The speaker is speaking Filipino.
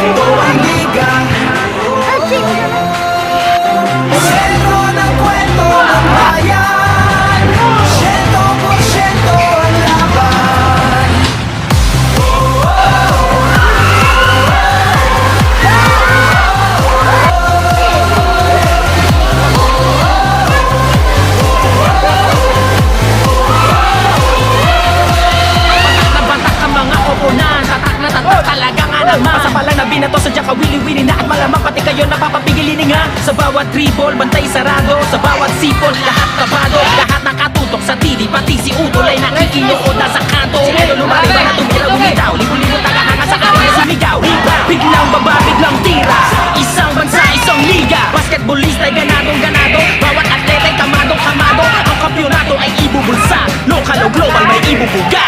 Ito ang liga. Sentro ng kwento ng bayan, 100% ang laban. Nabantak ang mga koponan, tatak na tatak talaga nga naman. Pasa pala na binato, sadyang kawili-wili na at malamang pati kayo napapapigilin nga. Sa bawat dribble, bantay sarado. Sa bawat sipol, lahat kabado. Lahat nakatutok sa TV, pati si Udol ay nakikinood na sa kanto. Pero lumari ba na tumira, bumitaw, libo-libo tagahanga sa kanya sumigaw. Biglang baba, biglang tira, isang bansa, isang liga. Basketballista ay ganadong-ganado, bawat atleta ay kamadong-kamado. Ang kampyonato ay ibubulsa, lokal o global may ibubuga.